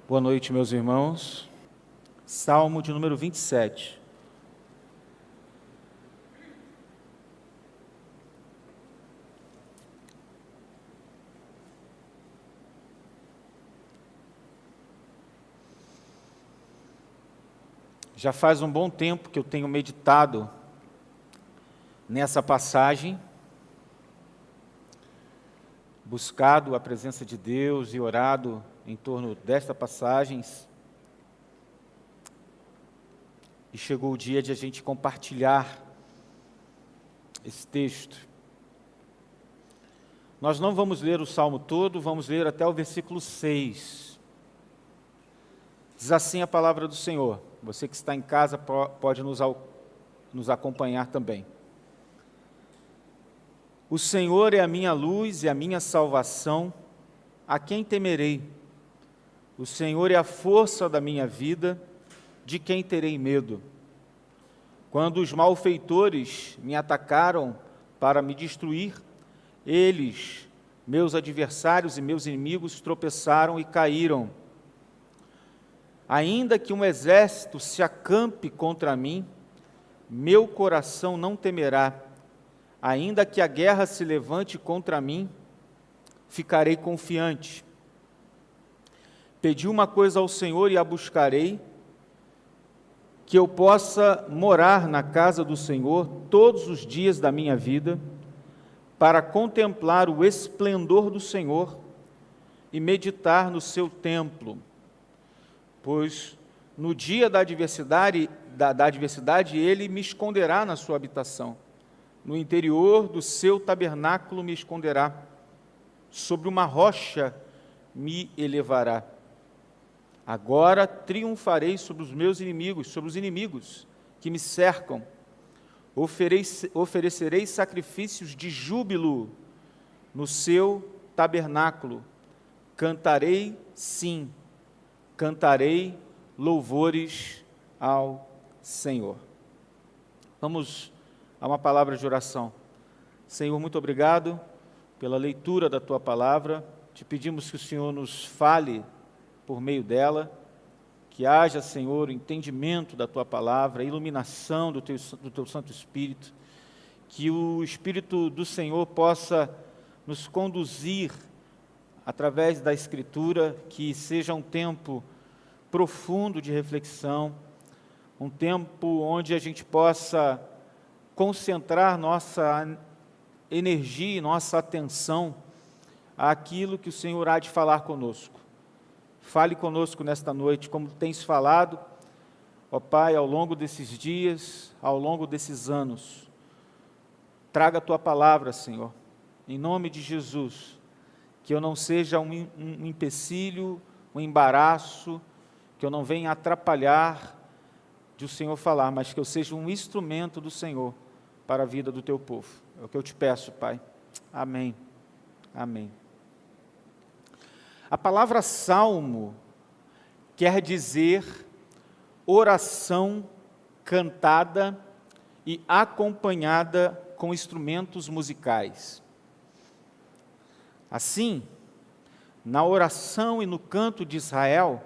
Boa noite, meus irmãos. Salmo de número 27. Já faz um bom tempo que eu tenho meditado nessa passagem, buscado a presença de Deus e orado em torno desta passagem. E chegou o dia de a gente compartilhar esse texto. Nós não vamos ler o Salmo todo, vamos ler até o versículo 6. Diz assim a palavra do Senhor. Você que está em casa pode nos acompanhar também. O Senhor é a minha luz e a minha salvação, a quem temerei? O Senhor é a força da minha vida, de quem terei medo? Quando os malfeitores me atacaram para me destruir, eles, meus adversários e meus inimigos, tropeçaram e caíram. Ainda que um exército se acampe contra mim, meu coração não temerá. Ainda que a guerra se levante contra mim, ficarei confiante. Pedi uma coisa ao Senhor e a buscarei, que eu possa morar na casa do Senhor todos os dias da minha vida, para contemplar o esplendor do Senhor e meditar no seu templo. Pois no dia da adversidade, Ele me esconderá na sua habitação. No interior do seu tabernáculo me esconderá. Sobre uma rocha me elevará. Agora triunfarei sobre os meus inimigos, sobre os inimigos que me cercam. Oferecerei sacrifícios de júbilo no seu tabernáculo. Cantarei, sim, cantarei louvores ao Senhor. Vamos a uma palavra de oração. Senhor, muito obrigado pela leitura da Tua palavra. Te pedimos que o Senhor nos fale por meio dela, que haja, Senhor, o entendimento da Tua palavra, a iluminação do Teu Santo Espírito, que o Espírito do Senhor possa nos conduzir através da Escritura, que seja um tempo profundo de reflexão, um tempo onde a gente possa concentrar nossa energia e nossa atenção àquilo que o Senhor há de falar conosco. Fale conosco nesta noite, como tens falado, ó Pai, ao longo desses dias, ao longo desses anos. Traga a Tua palavra, Senhor, em nome de Jesus, que eu não seja um empecilho, um embaraço, que eu não venha atrapalhar de o Senhor falar, mas que eu seja um instrumento do Senhor para a vida do Teu povo. É o que eu te peço, Pai. Amém. Amém. A palavra salmo quer dizer oração cantada e acompanhada com instrumentos musicais. Assim, na oração e no canto de Israel,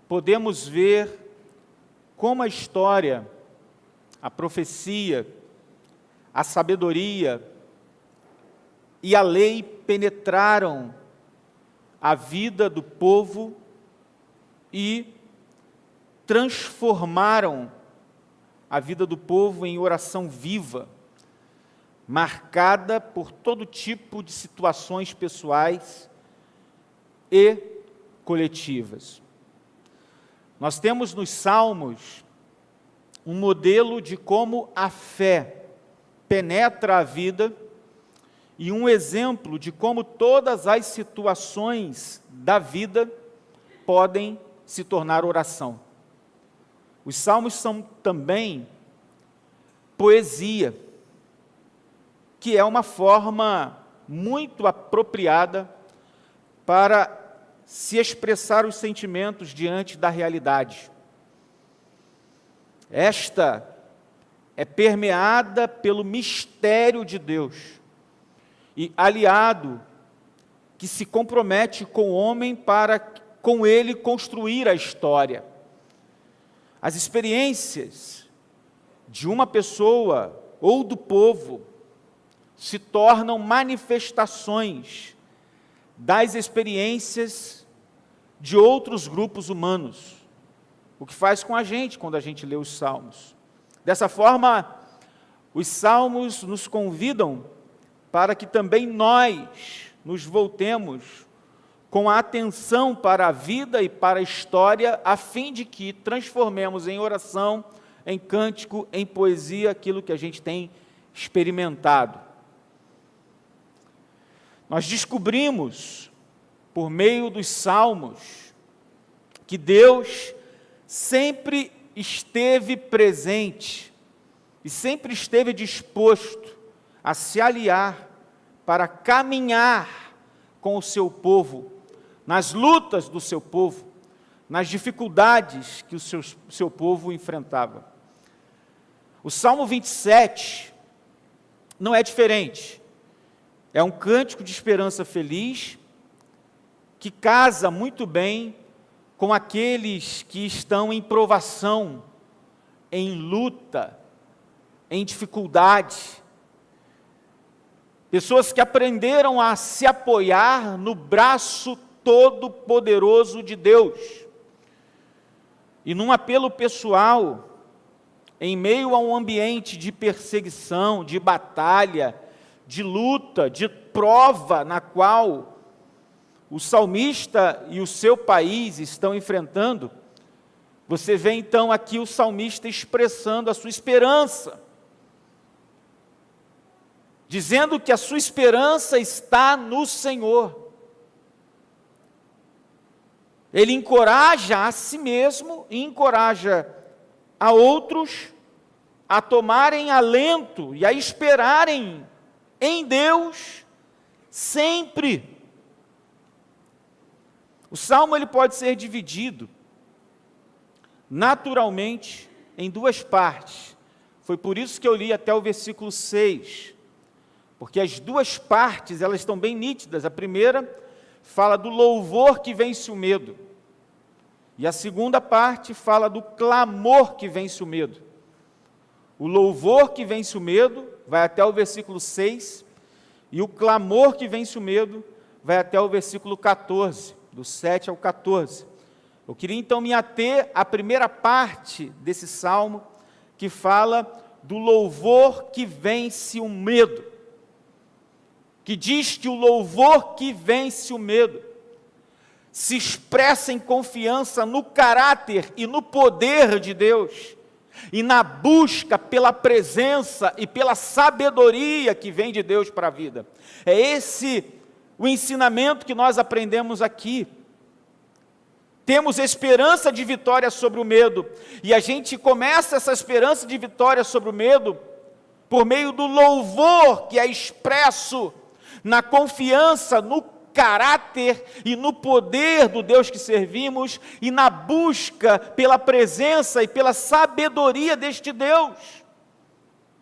podemos ver como a história, a profecia, a sabedoria e a lei penetraram a vida do povo e transformaram a vida do povo em oração viva, marcada por todo tipo de situações pessoais e coletivas. Nós temos nos Salmos um modelo de como a fé penetra a vida e um exemplo de como todas as situações da vida podem se tornar oração. Os Salmos são também poesia, que é uma forma muito apropriada para se expressar os sentimentos diante da realidade. Esta é permeada pelo mistério de Deus e aliado que se compromete com o homem para com ele construir a história. As experiências de uma pessoa ou do povo se tornam manifestações das experiências de outros grupos humanos, o que faz com a gente quando a gente lê os Salmos. Dessa forma, os Salmos nos convidam para que também nós nos voltemos com a atenção para a vida e para a história, a fim de que transformemos em oração, em cântico, em poesia, aquilo que a gente tem experimentado. Nós descobrimos, por meio dos Salmos, que Deus sempre esteve presente e sempre esteve disposto a se aliar para caminhar com o seu povo, nas lutas do seu povo, nas dificuldades que o seu povo enfrentava. O Salmo 27 não é diferente. É um cântico de esperança feliz, que casa muito bem com aqueles que estão em provação, em luta, em dificuldade. Pessoas que aprenderam a se apoiar no braço todo-poderoso de Deus. E num apelo pessoal, em meio a um ambiente de perseguição, de batalha, de luta, de prova na qual o salmista e o seu país estão enfrentando, você vê então aqui o salmista expressando a sua esperança, dizendo que a sua esperança está no Senhor. Ele encoraja a si mesmo e encoraja a outros a tomarem alento e a esperarem em Deus sempre. O Salmo ele pode ser dividido naturalmente em duas partes. Foi por isso que eu li até o versículo 6, porque as duas partes elas estão bem nítidas. A primeira fala do louvor que vence o medo, e a segunda parte fala do clamor que vence o medo. O louvor que vence o medo vai até o versículo 6, e o clamor que vence o medo vai até o versículo 14, do 7 ao 14. Eu queria então me ater à primeira parte desse salmo, que fala do louvor que vence o medo, que diz que o louvor que vence o medo se expressa em confiança no caráter e no poder de Deus, e na busca pela presença e pela sabedoria que vem de Deus para a vida. É esse o ensinamento que nós aprendemos aqui. Temos esperança de vitória sobre o medo, e a gente começa essa esperança de vitória sobre o medo por meio do louvor que é expresso na confiança, no caráter e no poder do Deus que servimos, e na busca pela presença e pela sabedoria deste Deus,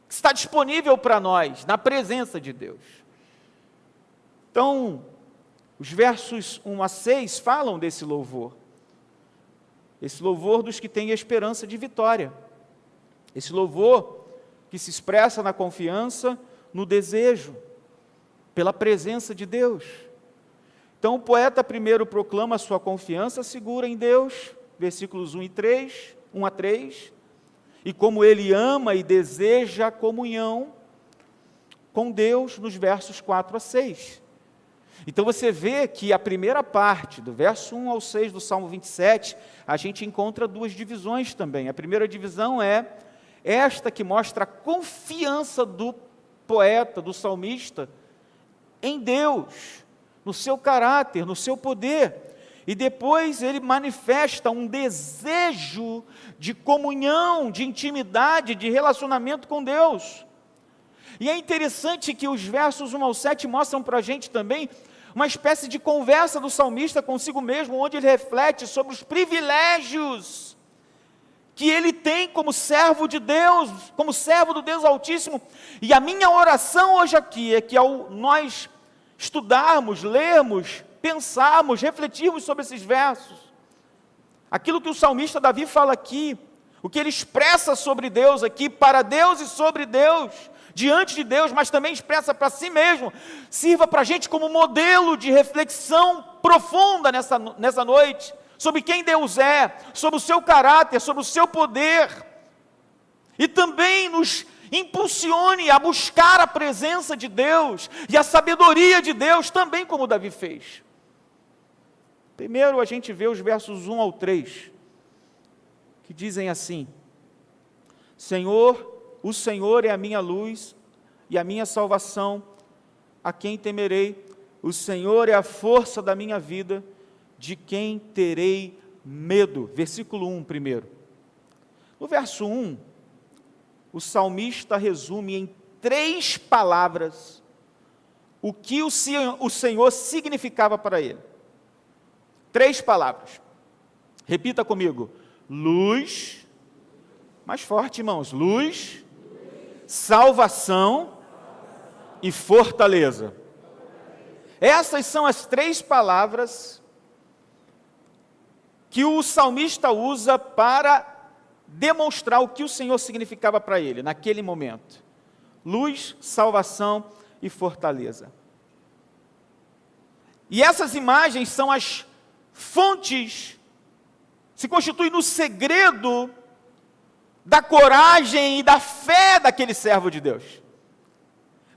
que está disponível para nós, na presença de Deus. Então, os versos 1 a 6 falam desse louvor dos que têm esperança de vitória, esse louvor que se expressa na confiança, no desejo, pela presença de Deus. Então o poeta primeiro proclama a sua confiança segura em Deus, versículos 1 a 3, e como ele ama e deseja a comunhão com Deus, nos versos 4 a 6. Então você vê que a primeira parte, do verso 1 ao 6 do Salmo 27, a gente encontra duas divisões também. A primeira divisão é esta que mostra a confiança do poeta, do salmista, em Deus, no seu caráter, no seu poder. E depois ele manifesta um desejo de comunhão, de intimidade, de relacionamento com Deus. E é interessante que os versos 1 ao 7 mostram para a gente também uma espécie de conversa do salmista consigo mesmo, onde ele reflete sobre os privilégios que ele tem como servo de Deus, como servo do Deus Altíssimo. E a minha oração hoje aqui é que ao nós estudarmos, lermos, pensarmos, refletirmos sobre esses versos, aquilo que o salmista Davi fala aqui, o que ele expressa sobre Deus aqui, para Deus e sobre Deus, diante de Deus, mas também expressa para si mesmo, sirva para a gente como modelo de reflexão profunda nessa noite, sobre quem Deus é, sobre o seu caráter, sobre o seu poder, e também nos impulsione a buscar a presença de Deus, e a sabedoria de Deus, também como Davi fez. Primeiro a gente vê os versos 1 ao 3, que dizem assim: o Senhor é a minha luz e a minha salvação, a quem temerei? O Senhor é a força da minha vida, de quem terei medo? Versículo 1 primeiro. No verso 1, o salmista resume em 3 palavras o que o Senhor significava para ele. 3 palavras. Repita comigo: luz, mais forte, irmãos, luz, salvação e fortaleza. Essas são as 3 palavras que o salmista usa para demonstrar o que o Senhor significava para ele, naquele momento. Luz, salvação e fortaleza. E essas imagens são as fontes, se constituem no segredo da coragem e da fé daquele servo de Deus.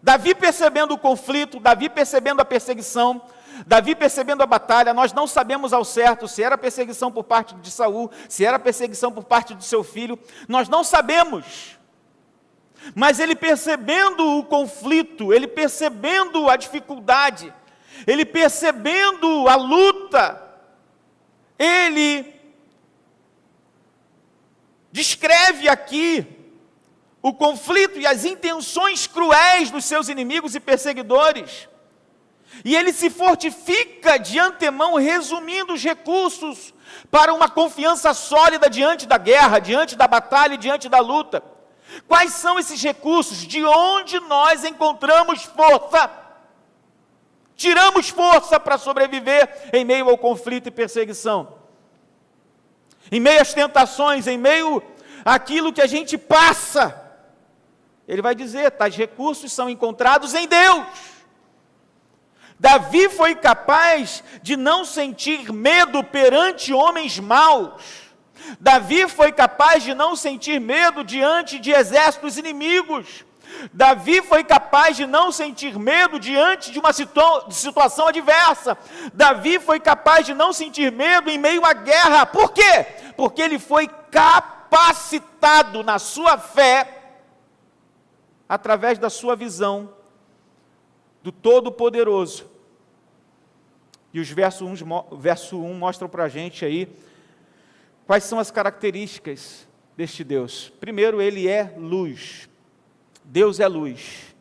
Davi percebendo o conflito, Davi percebendo a perseguição, Davi percebendo a batalha, nós não sabemos ao certo se era perseguição por parte de Saul, se era perseguição por parte do seu filho, nós não sabemos. Mas ele percebendo o conflito, ele percebendo a dificuldade, ele percebendo a luta, ele descreve aqui o conflito e as intenções cruéis dos seus inimigos e perseguidores. E ele se fortifica de antemão, resumindo os recursos para uma confiança sólida diante da guerra, diante da batalha e diante da luta. Quais são esses recursos? De onde nós encontramos força? Tiramos força para sobreviver em meio ao conflito e perseguição. Em meio às tentações, em meio àquilo que a gente passa. Ele vai dizer, tais recursos são encontrados em Deus. Davi foi capaz de não sentir medo perante homens maus. Davi foi capaz de não sentir medo diante de exércitos inimigos. Davi foi capaz de não sentir medo diante de uma situação adversa. Davi foi capaz de não sentir medo em meio à guerra. Por quê? Porque ele foi capacitado na sua fé, através da sua visão do Todo-Poderoso. E os verso 1 mostram para a gente aí quais são as características deste Deus. Primeiro, ele é luz. Deus é luz.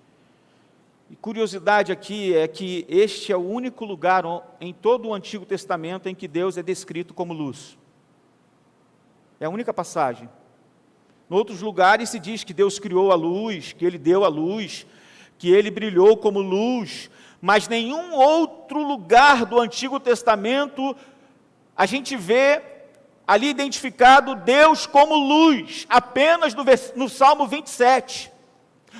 E curiosidade aqui é que este é o único lugar em todo o Antigo Testamento em que Deus é descrito como luz. É a única passagem. Em outros lugares se diz que Deus criou a luz, que Ele deu a luz, que Ele brilhou como luz, mas nenhum outro lugar do Antigo Testamento a gente vê ali identificado Deus como luz, apenas no Salmo 27.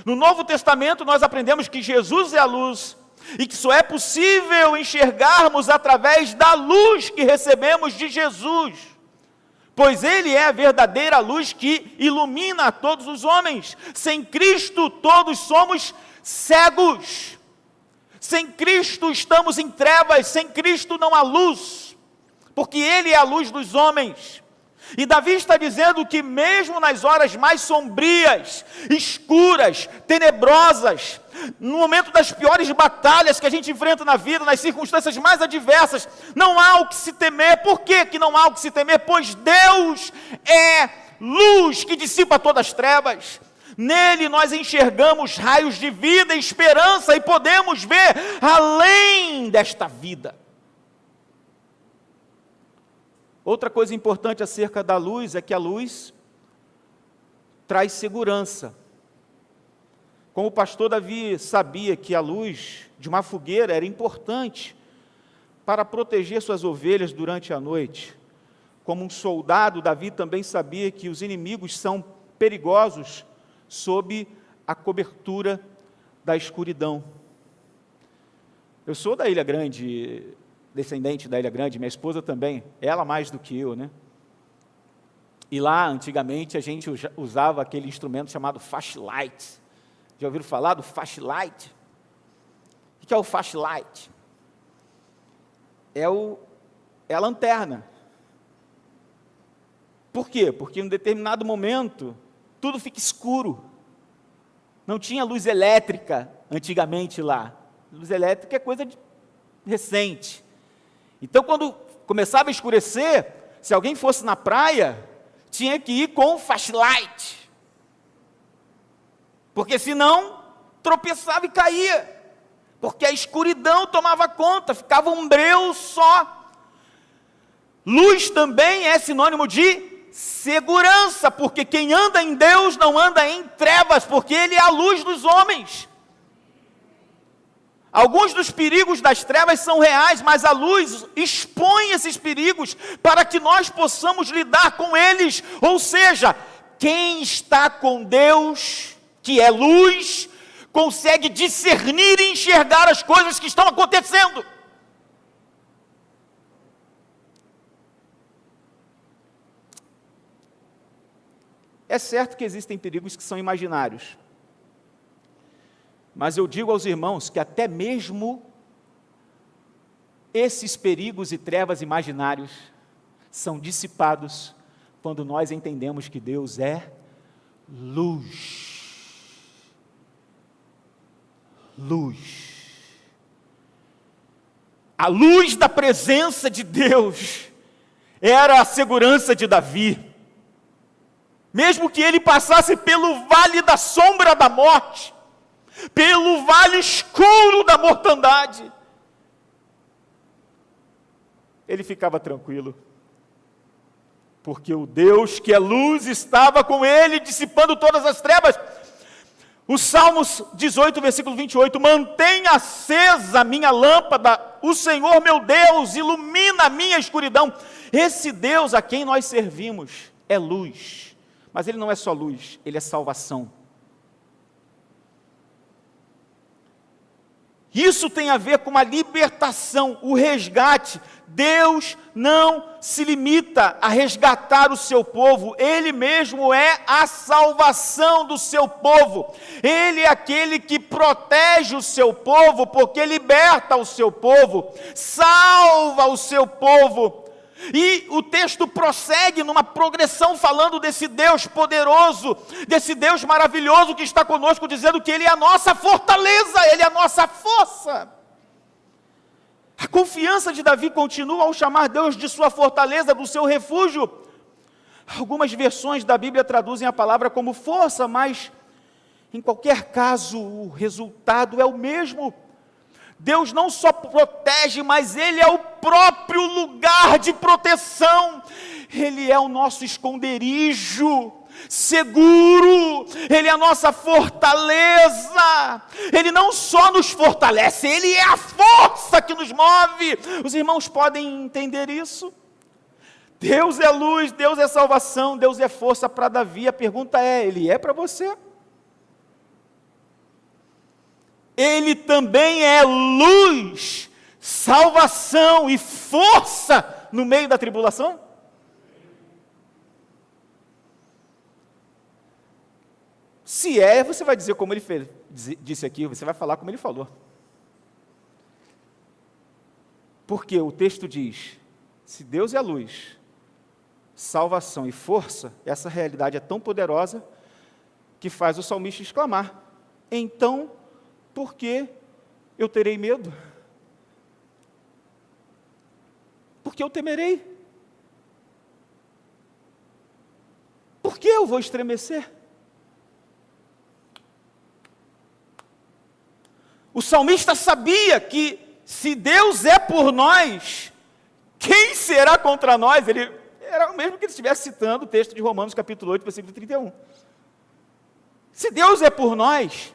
No Novo Testamento nós aprendemos que Jesus é a luz, e que só é possível enxergarmos através da luz que recebemos de Jesus, pois Ele é a verdadeira luz que ilumina a todos os homens. Sem Cristo todos somos cegos, sem Cristo estamos em trevas, sem Cristo não há luz, porque Ele é a luz dos homens. E Davi está dizendo que mesmo nas horas mais sombrias, escuras, tenebrosas, no momento das piores batalhas que a gente enfrenta na vida, nas circunstâncias mais adversas, não há o que se temer. Por que não há o que se temer? Pois Deus é luz que dissipa todas as trevas. Nele nós enxergamos raios de vida e esperança e podemos ver além desta vida. Outra coisa importante acerca da luz é que a luz traz segurança. Como o pastor Davi sabia que a luz de uma fogueira era importante para proteger suas ovelhas durante a noite, como um soldado, Davi também sabia que os inimigos são perigosos sob a cobertura da escuridão. Eu sou da Ilha Grande, descendente da Ilha Grande, minha esposa também, ela mais do que eu, né? E lá, antigamente, a gente usava aquele instrumento chamado flashlight. Já ouviram falar do flashlight? O que é o flashlight? É a lanterna. Por quê? Porque em um determinado momento, tudo fica escuro. Não tinha luz elétrica antigamente lá. Luz elétrica é coisa recente. Então, quando começava a escurecer, se alguém fosse na praia, tinha que ir com flashlight. Porque senão, tropeçava e caía. Porque a escuridão tomava conta, ficava um breu só. Luz também é sinônimo de segurança, porque quem anda em Deus não anda em trevas, porque Ele é a luz dos homens. Alguns dos perigos das trevas são reais, mas a luz expõe esses perigos para que nós possamos lidar com eles. Ou seja, quem está com Deus, que é luz, consegue discernir e enxergar as coisas que estão acontecendo. É certo que existem perigos que são imaginários, mas eu digo aos irmãos que até mesmo esses perigos e trevas imaginários são dissipados quando nós entendemos que Deus é luz. Luz. A luz da presença de Deus era a segurança de Davi. Mesmo que ele passasse pelo vale da sombra da morte, pelo vale escuro da mortandade, ele ficava tranquilo, porque o Deus que é luz estava com ele, dissipando todas as trevas. O Salmos 18, versículo 28, mantenha acesa a minha lâmpada, o Senhor meu Deus ilumina a minha escuridão. Esse Deus a quem nós servimos é luz. Mas Ele não é só luz, Ele é salvação. Isso tem a ver com a libertação, o resgate. Deus não se limita a resgatar o seu povo, Ele mesmo é a salvação do seu povo. Ele é aquele que protege o seu povo, porque liberta o seu povo, salva o seu povo. E o texto prossegue numa progressão falando desse Deus poderoso, desse Deus maravilhoso que está conosco, dizendo que Ele é a nossa fortaleza, Ele é a nossa força. A confiança de Davi continua ao chamar Deus de sua fortaleza, do seu refúgio. Algumas versões da Bíblia traduzem a palavra como força, mas em qualquer caso o resultado é o mesmo. Deus não só protege, mas Ele é o próprio lugar de proteção. Ele é o nosso esconderijo seguro. Ele é a nossa fortaleza. Ele não só nos fortalece, Ele é a força que nos move. Os irmãos podem entender isso? Deus é luz, Deus é salvação, Deus é força para Davi. A pergunta é, Ele é para você? Ele também é luz, salvação e força no meio da tribulação? Se é, você vai dizer como ele fez, disse aqui, você vai falar como ele falou. Porque o texto diz, se Deus é luz, salvação e força, essa realidade é tão poderosa que faz o salmista exclamar, então, por que eu terei medo? Por que eu temerei? Por que eu vou estremecer? O salmista sabia que se Deus é por nós, quem será contra nós? Ele era o mesmo que ele estivesse citando o texto de Romanos capítulo 8, versículo 31. Se Deus é por nós,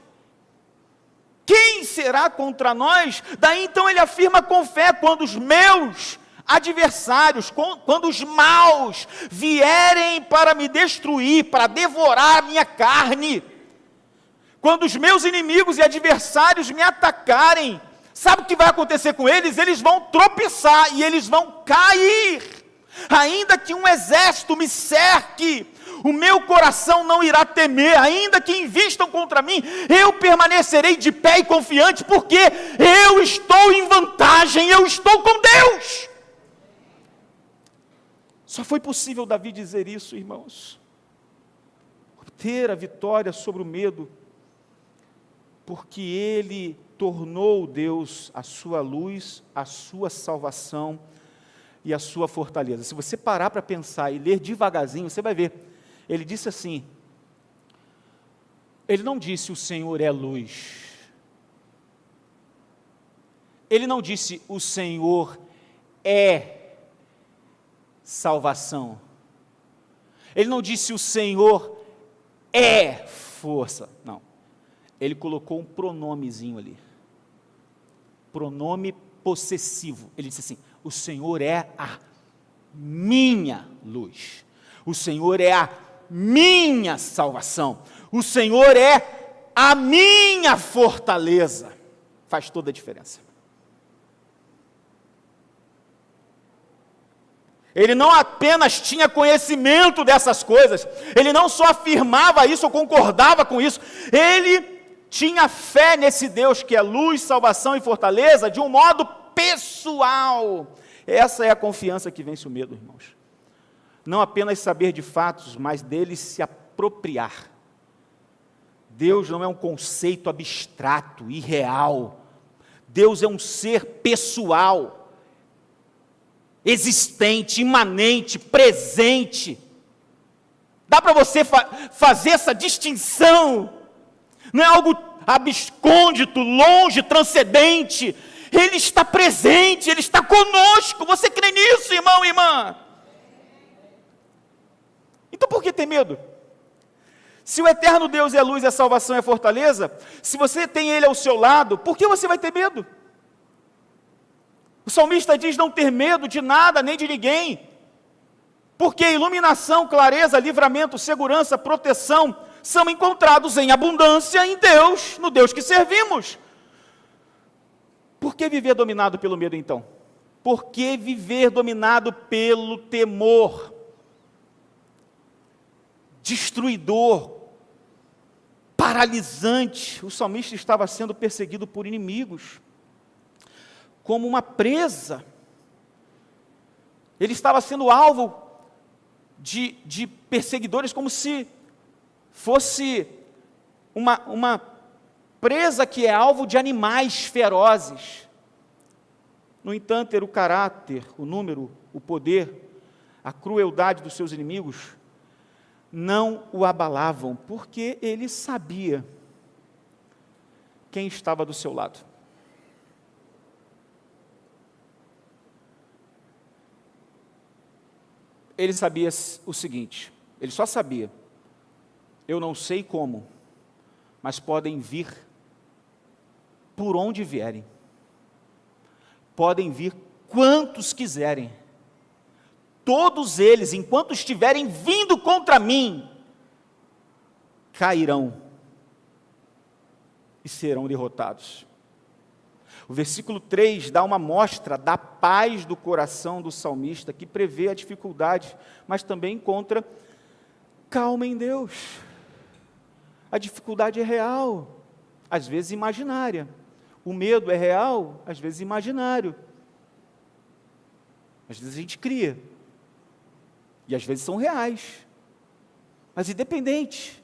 quem será contra nós? Daí então ele afirma com fé: quando os meus adversários, quando os maus vierem para me destruir, para devorar a minha carne, quando os meus inimigos e adversários me atacarem, sabe o que vai acontecer com eles? Eles vão tropeçar e eles vão cair. Ainda que um exército me cerque, o meu coração não irá temer. Ainda que invistam contra mim, eu permanecerei de pé e confiante, porque eu estou em vantagem, eu estou com Deus. Só foi possível Davi dizer isso, irmãos, obter a vitória sobre o medo, porque ele tornou Deus a sua luz, a sua salvação e a sua fortaleza. Se você parar para pensar e ler devagarzinho, você vai ver. Ele disse assim, ele não disse o Senhor é luz. Ele não disse o Senhor é salvação. Ele não disse o Senhor é força. Não. Ele colocou um pronomezinho ali. Pronome possessivo. Ele disse assim: o Senhor é a minha luz. O Senhor é a minha salvação. O Senhor é a minha fortaleza. Faz toda a diferença. Ele não apenas tinha conhecimento dessas coisas, ele não só afirmava isso ou concordava com isso, ele tinha fé nesse Deus que é luz, salvação e fortaleza de um modo pessoal. Essa é a confiança que vence o medo, irmãos. Não apenas saber de fatos, mas deles se apropriar. Deus não é um conceito abstrato, irreal. Deus é um ser pessoal, existente, imanente, presente. Dá para você fazer essa distinção. Não é algo abscôndito, longe, transcendente. Ele está presente, Ele está conosco. Você crê nisso, irmão e irmã? Então por que ter medo? Se o eterno Deus é a luz, é a salvação, é a fortaleza, se você tem Ele ao seu lado, por que você vai ter medo? O salmista diz não ter medo de nada, nem de ninguém, porque iluminação, clareza, livramento, segurança, proteção, são encontrados em abundância em Deus, no Deus que servimos. Por que viver dominado pelo medo então? Por que viver dominado pelo temor? Destruidor, paralisante. O salmista estava sendo perseguido por inimigos, como uma presa. Ele estava sendo alvo de perseguidores, como se fosse uma presa que é alvo de animais ferozes. No entanto, era o caráter, o número, o poder, a crueldade dos seus inimigos não o abalavam, porque ele sabia quem estava do seu lado. Ele sabia o seguinte, ele só sabia: eu não sei como, mas podem vir por onde vierem, podem vir quantos quiserem, todos eles, enquanto estiverem vindo contra mim, cairão e serão derrotados. O versículo 3 dá uma mostra da paz do coração do salmista, que prevê a dificuldade, mas também encontra calma em Deus. A dificuldade é real, às vezes imaginária. O medo é real, às vezes imaginário. Às vezes a gente cria. E às vezes são reais. Mas independente.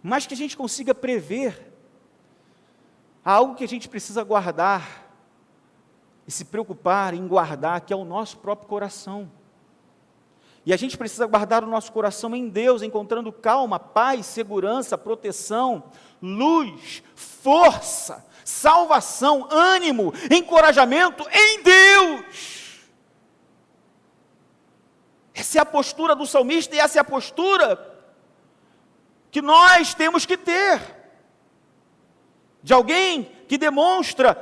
Mas que a gente consiga prever, há algo que a gente precisa guardar e se preocupar em guardar, que é o nosso próprio coração. E a gente precisa guardar o nosso coração em Deus, encontrando calma, paz, segurança, proteção, luz, força, salvação, ânimo, encorajamento em Deus. Essa é a postura do salmista e essa é a postura que nós temos que ter, de alguém que demonstra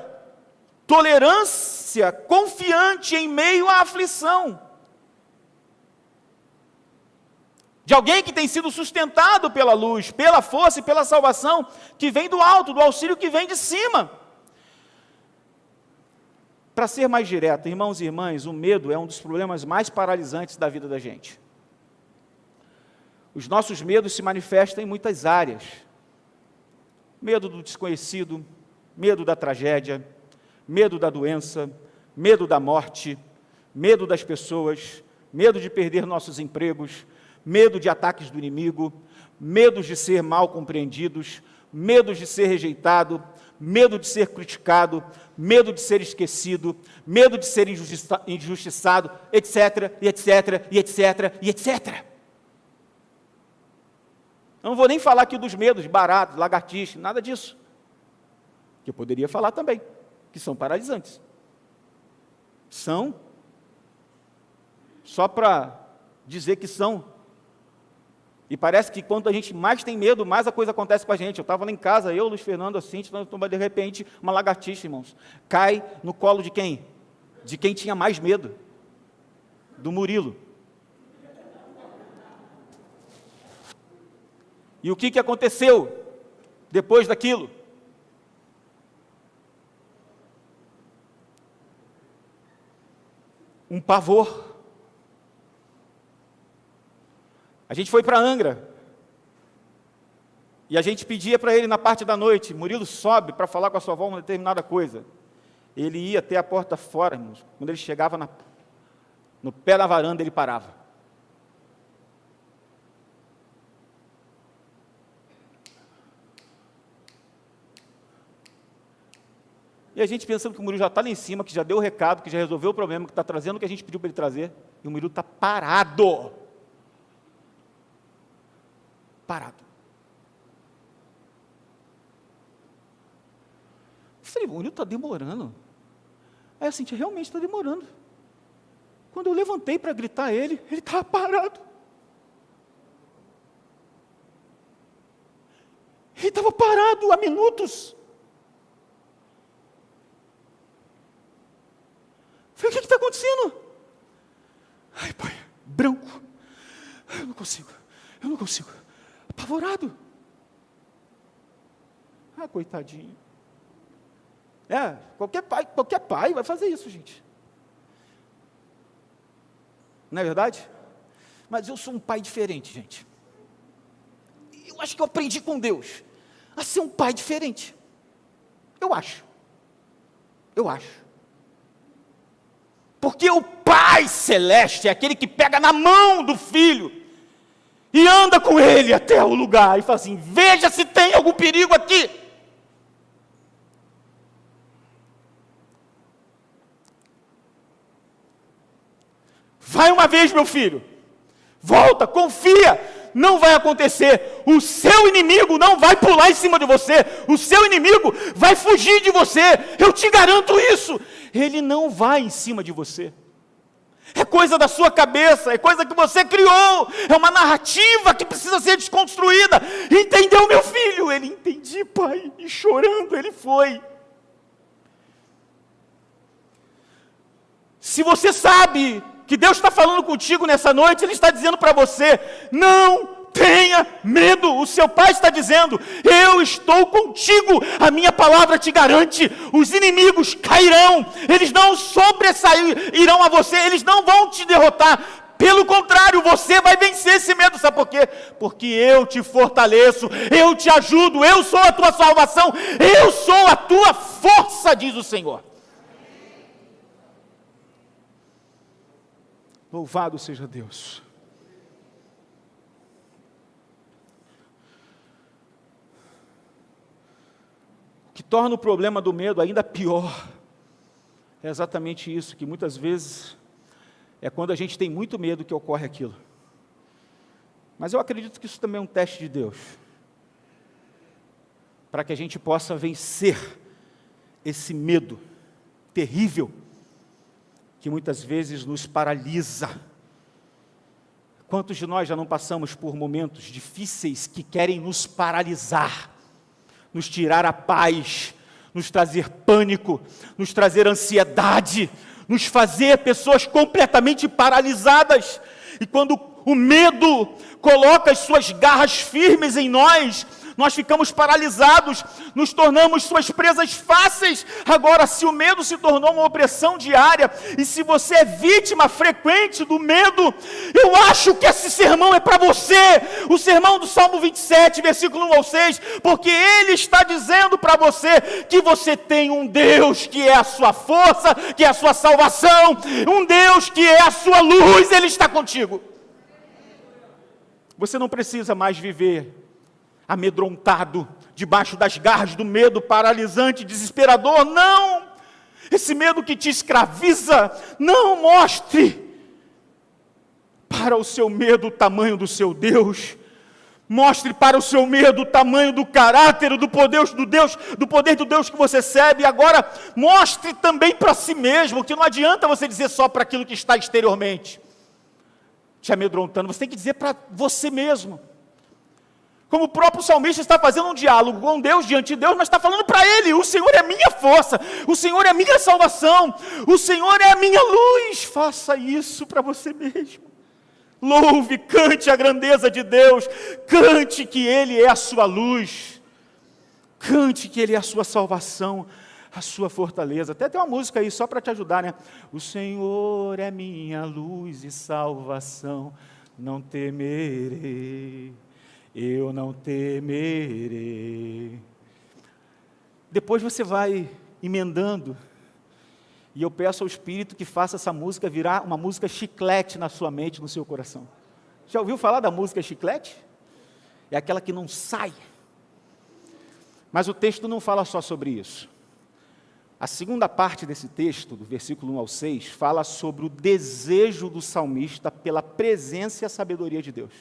tolerância, confiante em meio à aflição, de alguém que tem sido sustentado pela luz, pela força e pela salvação que vem do alto, do auxílio que vem de cima. Para ser mais direto, irmãos e irmãs, o medo é um dos problemas mais paralisantes da vida da gente. Os nossos medos se manifestam em muitas áreas. Medo do desconhecido, medo da tragédia, medo da doença, medo da morte, medo das pessoas, medo de perder nossos empregos, medo de ataques do inimigo, medo de ser mal compreendidos, medo de ser rejeitado, medo de ser criticado, medo de ser esquecido, medo de ser injustiçado, etc, e etc, e etc, e etc. Eu não vou nem falar aqui dos medos, baratos, lagartixas, nada disso. Que eu poderia falar também, que são paralisantes. São, só para dizer que são. E parece que quando a gente mais tem medo, mais a coisa acontece com a gente. Eu estava lá em casa, eu, Luiz Fernando, assim, de repente, uma lagartixa, irmãos, cai no colo de quem? De quem tinha mais medo. Do Murilo. E o que aconteceu depois daquilo? Um pavor. A gente foi para Angra, e a gente pedia para ele na parte da noite, Murilo, sobe para falar com a sua avó uma determinada coisa. Ele ia até a porta fora, irmãos. Quando ele chegava no pé da varanda, ele parava. E a gente pensando que o Murilo já está lá em cima, que já deu o recado, que já resolveu o problema, que está trazendo o que a gente pediu para ele trazer, e o Murilo está parado. Parado. Eu falei, o Murilo está demorando. Aí eu senti, realmente está demorando. Quando eu levantei para gritar ele estava parado. Ele estava parado há minutos. Eu falei, o que está acontecendo? Ai, pai, branco. Eu não consigo. Apavorado. Ah, coitadinho. Qualquer pai vai fazer isso, gente. Não é verdade? Mas eu sou um pai diferente, gente. Eu acho que eu aprendi com Deus a ser um pai diferente. Eu acho. Porque o Pai Celeste é aquele que pega na mão do filho e anda com ele até o lugar, e fala assim, veja se tem algum perigo aqui. Vai uma vez, meu filho, volta, confia, não vai acontecer, o seu inimigo não vai pular em cima de você, o seu inimigo vai fugir de você, eu te garanto isso, ele não vai em cima de você. É coisa da sua cabeça, é coisa que você criou, é uma narrativa que precisa ser desconstruída. Entendeu, meu filho? Ele, entendi, pai, e chorando ele foi. Se você sabe que Deus está falando contigo nessa noite, Ele está dizendo para você, não tenha medo, o seu pai está dizendo, eu estou contigo, a minha palavra te garante, os inimigos cairão, eles não sobressairão a você, eles não vão te derrotar, pelo contrário, você vai vencer esse medo, sabe por quê? Porque eu te fortaleço, eu te ajudo, eu sou a tua salvação, eu sou a tua força, diz o Senhor. Louvado seja Deus. O que torna o problema do medo ainda pior é exatamente isso, que muitas vezes é quando a gente tem muito medo que ocorre aquilo. Mas eu acredito que isso também é um teste de Deus, para que a gente possa vencer esse medo terrível, que muitas vezes nos paralisa, Quantos de nós já não passamos por momentos difíceis que querem nos paralisar, nos tirar a paz, nos trazer pânico, nos trazer ansiedade, nos fazer pessoas completamente paralisadas. E quando o medo coloca as suas garras firmes em nós, nós ficamos paralisados, nos tornamos suas presas fáceis. Agora, se o medo se tornou uma opressão diária, e se você é vítima frequente do medo, eu acho que esse sermão é para você, o sermão do Salmo 27, versículo 1 ao 6, porque ele está dizendo para você que você tem um Deus que é a sua força, que é a sua salvação, um Deus que é a sua luz, ele está contigo. Você não precisa mais viver amedrontado, debaixo das garras do medo paralisante, desesperador. Não! Esse medo que te escraviza, não mostre para o seu medo o tamanho do seu Deus. Mostre para o seu medo o tamanho do caráter, do poder do Deus que você serve. Agora, mostre também para si mesmo, que não adianta você dizer só para aquilo que está exteriormente te amedrontando, você tem que dizer para você mesmo. Como o próprio salmista está fazendo um diálogo com Deus, diante de Deus, mas está falando para ele: o Senhor é a minha força, o Senhor é a minha salvação, o Senhor é a minha luz. Faça isso para você mesmo. Louve, cante a grandeza de Deus, cante que Ele é a sua luz, cante que Ele é a sua salvação, a sua fortaleza. Até tem uma música aí só para te ajudar, né? O Senhor é minha luz e salvação, não temerei. Eu não temerei. Depois você vai emendando, e eu peço ao Espírito que faça essa música virar uma música chiclete na sua mente, no seu coração. Já ouviu falar da música chiclete? É aquela que não sai. Mas o texto não fala só sobre isso. A segunda parte desse texto, do versículo 1 ao 6, fala sobre o desejo do salmista pela presença e a sabedoria de Deus.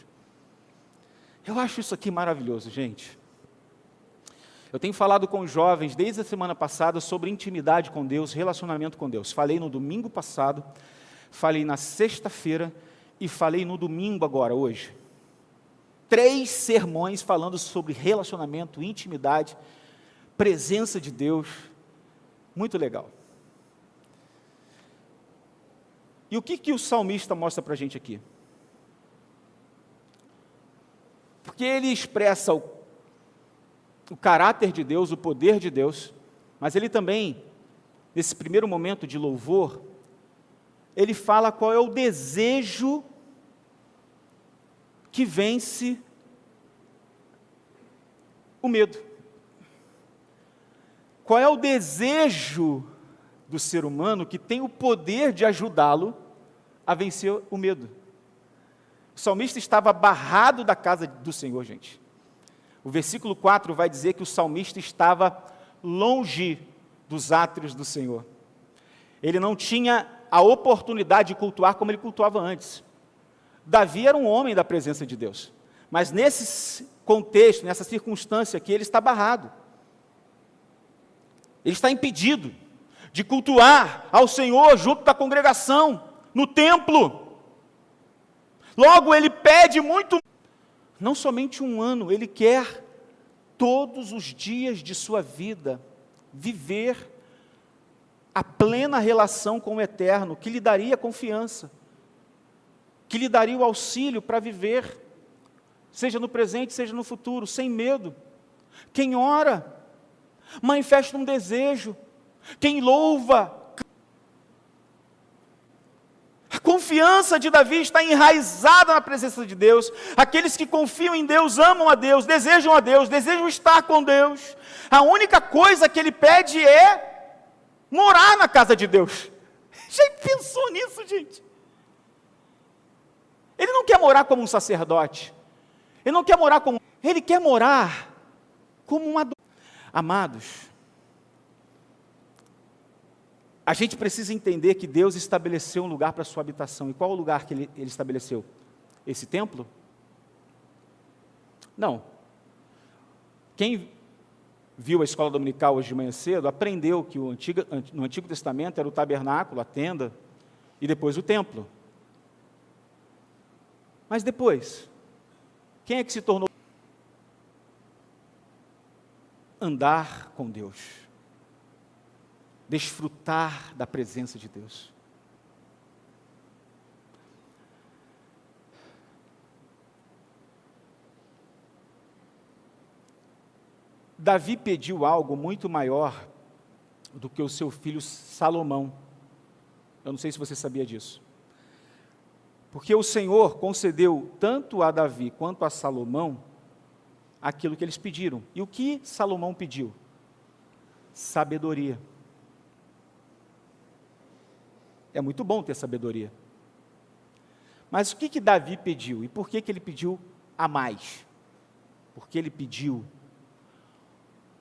Eu acho isso aqui maravilhoso, gente. Eu tenho falado com os jovens desde a semana passada sobre intimidade com Deus, relacionamento com Deus. Falei no domingo passado, falei na sexta-feira e falei no domingo agora, hoje. 3 sermões falando sobre relacionamento, intimidade, presença de Deus. Muito legal. E o que o salmista mostra para a gente aqui? Porque ele expressa o caráter de Deus, o poder de Deus, mas ele também, nesse primeiro momento de louvor, ele fala qual é o desejo que vence o medo. Qual é o desejo do ser humano que tem o poder de ajudá-lo a vencer o medo? O salmista estava barrado da casa do Senhor, gente. O versículo 4 vai dizer que o salmista estava longe dos átrios do Senhor. Ele não tinha a oportunidade de cultuar como ele cultuava antes. Davi era um homem da presença de Deus, mas nesse contexto, nessa circunstância aqui, ele está barrado. Ele está impedido de cultuar ao Senhor junto da congregação, no templo. Logo, ele pede muito, não somente um ano, ele quer todos os dias de sua vida viver a plena relação com o Eterno, que lhe daria confiança, que lhe daria o auxílio para viver, seja no presente, seja no futuro, sem medo. Quem ora, manifesta um desejo. Quem louva, a confiança de Davi está enraizada na presença de Deus. Aqueles que confiam em Deus, amam a Deus, desejam estar com Deus. A única coisa que ele pede é morar na casa de Deus. Já pensou nisso, gente? Ele não quer morar como um sacerdote. Ele não quer morar como... Ele quer morar como um adulto. Amados, a gente precisa entender que Deus estabeleceu um lugar para a sua habitação. E qual é o lugar que Ele estabeleceu? Esse templo? Não. Quem viu a escola dominical hoje de manhã cedo, aprendeu que no Antigo Testamento era o tabernáculo, a tenda, e depois o templo. Mas depois, quem é que se tornou? Andar com Deus, desfrutar da presença de Deus. Davi pediu algo muito maior do que o seu filho Salomão. Eu não sei se você sabia disso. Porque o Senhor concedeu tanto a Davi quanto a Salomão aquilo que eles pediram. E o que Salomão pediu? Sabedoria. É muito bom ter sabedoria. Mas o que Davi pediu? E por que ele pediu a mais? Porque ele pediu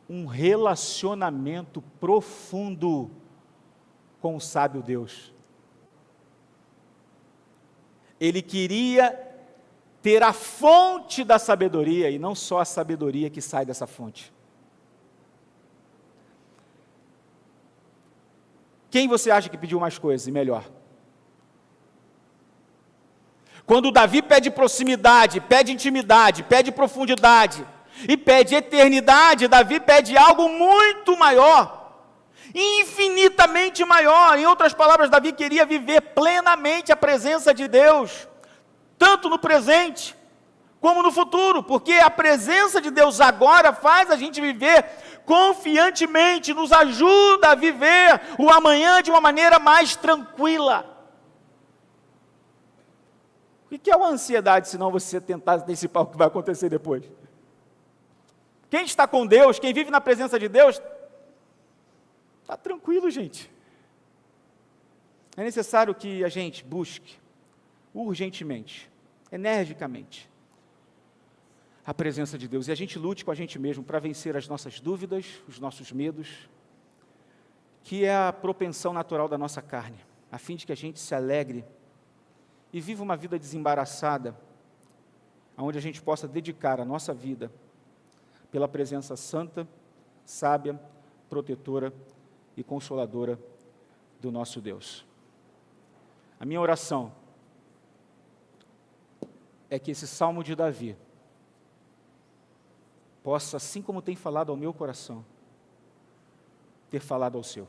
um relacionamento profundo com o sábio Deus. Ele queria ter a fonte da sabedoria, e não só a sabedoria que sai dessa fonte. Quem você acha que pediu mais coisas e melhor? Quando Davi pede proximidade, pede intimidade, pede profundidade, e pede eternidade, Davi pede algo muito maior, infinitamente maior. Em outras palavras, Davi queria viver plenamente a presença de Deus, tanto no presente, como no futuro, porque a presença de Deus agora faz a gente viver confiantemente, nos ajuda a viver o amanhã de uma maneira mais tranquila. O que é uma ansiedade, se não você tentar antecipar o que vai acontecer depois? Quem está com Deus, quem vive na presença de Deus, está tranquilo, gente. É necessário que a gente busque, urgentemente, energicamente, a presença de Deus, e a gente lute com a gente mesmo para vencer as nossas dúvidas, os nossos medos, que é a propensão natural da nossa carne, a fim de que a gente se alegre e viva uma vida desembaraçada, onde a gente possa dedicar a nossa vida pela presença santa, sábia, protetora e consoladora do nosso Deus. A minha oração é que esse Salmo de Davi possa, assim como tem falado ao meu coração, ter falado ao seu.